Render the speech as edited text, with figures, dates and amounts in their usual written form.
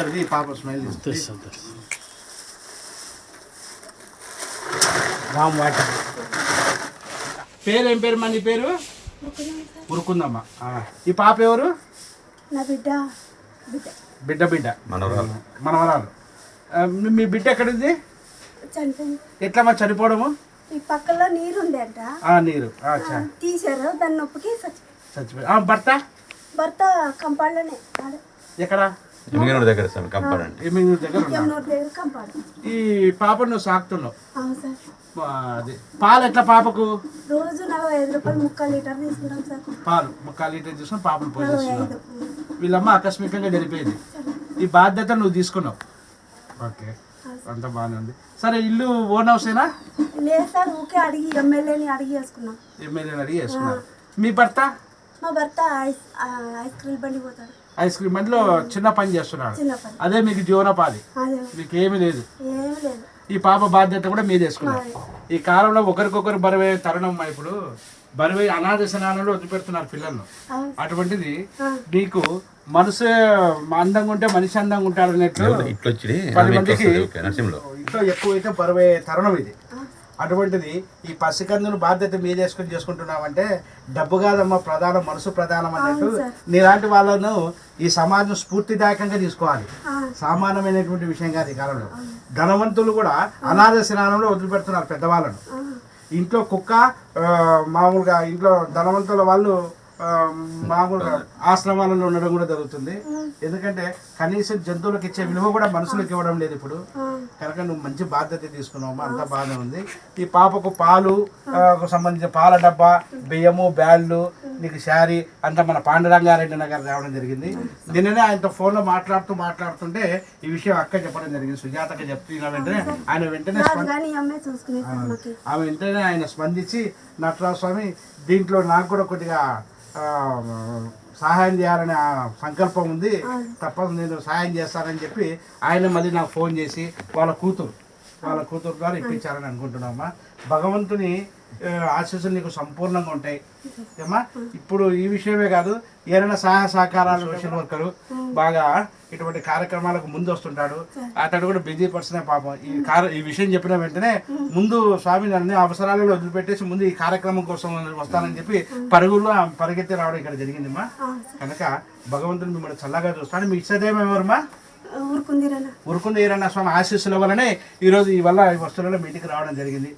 ఇక్కడిది పాప smile warm water. పేరు ఏం పేరు నీ పేరు? ఉరుకుందమ్మ. ఈ పాప ఎవరు? నా బిడ్డ. బిడ్డ బిడ్డ మనవరాలు. మీ బిడ్డ ఎక్కడిది? ఎట్లా చనిపోవడము? ఈ పక్కలో నీరు ఉండేట. నీరు తీసారు, దాని నొప్పికి చచ్చిపోయి. భర్త కంపాడులోనే. ఎక్కడ? దగ్గర కంపాడు. ఈ పాప నువ్వు సాకుతున్నావు. అది పాలు ఎట్లా పాపకు? రోజు 45 రూపాయలు 3 లీటర్ తీసుకుంటాం సార్. పాలు 3 లీటర్ తీసుకుని పాపను పోసేస్తున్నావు. వీళ్ళమ్మ ఆకస్మికంగా జరిపోయింది. ఈ బాధ్యత నువ్వు తీసుకున్నావు. ఓకే, అంతా బాగానే ఉంది. సరే, ఇల్లు ఓన్ హౌసేనా? లేదు సార్, ఊకే అడిగి ఎమ్మెల్యేని అడిగి వేసుకున్నాం. ఎమ్మెల్యేని అడిగి వేసుకున్నావు. మీ భర్త? మా భర్త ఐస్ క్రీమ్ బండి పోతాడు. ఐస్ క్రీమ్ బండిలో చిన్న పని చేస్తున్నాడు. అదే మీకు జీవనోపాధి. మీకు ఏమీ లేదు. ఈ పాప బాధ్యత కూడా మీరు తీసుకున్నారు. ఈ కాలంలో ఒకరికొకరు బరువే తరుణం. ఇప్పుడు బరువే అనాథ శనాలలో వదిలిపెడుతున్నారు పిల్లలను. అటువంటిది నీకు మనసు అందంగా ఉంటే మనిషి అందంగా ఉంటాడు అన్నట్లు 10 మందికి ఇంట్లో ఎక్కువైతే బరువే తరుణం ఇది. అటువంటిది ఈ పసికందును బాధ్యత మీరు చేసుకుంటున్నామంటే డబ్బు కాదమ్మా ప్రధానం, మనసు ప్రధానం అన్నట్టు నీలాంటి వాళ్ళను ఈ సమాజం స్ఫూర్తిదాయకంగా తీసుకోవాలి. సామాన్యమైనటువంటి విషయం కాదు. ఈ కాలంలో ధనవంతులు కూడా అనాథ శనాలంలో వదిలిపెడుతున్నారు పెద్దవాళ్ళను. ఇంట్లో కుక్క మామూలుగా ఇంట్లో ధనవంతుల వాళ్ళు మామూలుగా ఆశ్రమాలలో ఉండడం కూడా జరుగుతుంది. ఎందుకంటే కనీసం జంతువులకు ఇచ్చే విలువ కూడా మనుషులకు ఇవ్వడం లేదు ఇప్పుడు. కనుక నువ్వు మంచి బాధ్యత తీసుకున్నావమ్మా, అంతా బాగానే ఉంది. ఈ పాపకు పాలు సంబంధించిన పాల డబ్బా, బియ్యము, బ్యాళ్ళు, నీకు శారీ అంతా మన పాండురంగారెడ్డి నగర్ రావడం జరిగింది. నిన్ననే ఆయనతో ఫోన్లో మాట్లాడుతుంటే ఈ విషయం అక్క చెప్పడం జరిగింది. సుజాతకి చెప్తున్న వెంటనే ఆయన ఆయన స్పందించి నటరాజ స్వామి దీంట్లో నాకు కూడా కొద్దిగా సహాయం చేయాలనే సంకల్పం ఉంది, తప్పదు నేను సహాయం చేస్తానని చెప్పి ఆయన మళ్ళీ నాకు ఫోన్ చేసి వాళ్ళ కూతురు ద్వారా ఇప్పించాలని అనుకుంటున్నామా. భగవంతుని ఆశీస్సులు నీకు సంపూర్ణంగా ఉంటాయి ఏమా. ఇప్పుడు ఈ విషయమే కాదు, ఏదైనా సహాయ సహకారాలు సోషల్ వర్కరు బాగా ఇటువంటి కార్యక్రమాలకు ముందు వస్తుంటాడు. అతడు కూడా బిజీ పర్సనే పాపం. ఈ విషయం చెప్పిన వెంటనే ముందు స్వామిని అన్ని అవసరాలలో వదిలిపెట్టేసి ముందు ఈ కార్యక్రమం కోసం వస్తానని చెప్పి పరుగుల్లో పరిగెత్తి రావడం ఇక్కడ జరిగిందమ్మా. కనుక భగవంతుని మిమ్మల్ని చల్లగా చూస్తాను. మీ ఇష్టదేమో ఎవరమ్మా? ఉరుకుంది ఈరన్న స్వామి ఆశీస్సుల వల్లనే ఈరోజు ఈ వల్ల ఈ వస్తువులలో మీటికి రావడం జరిగింది.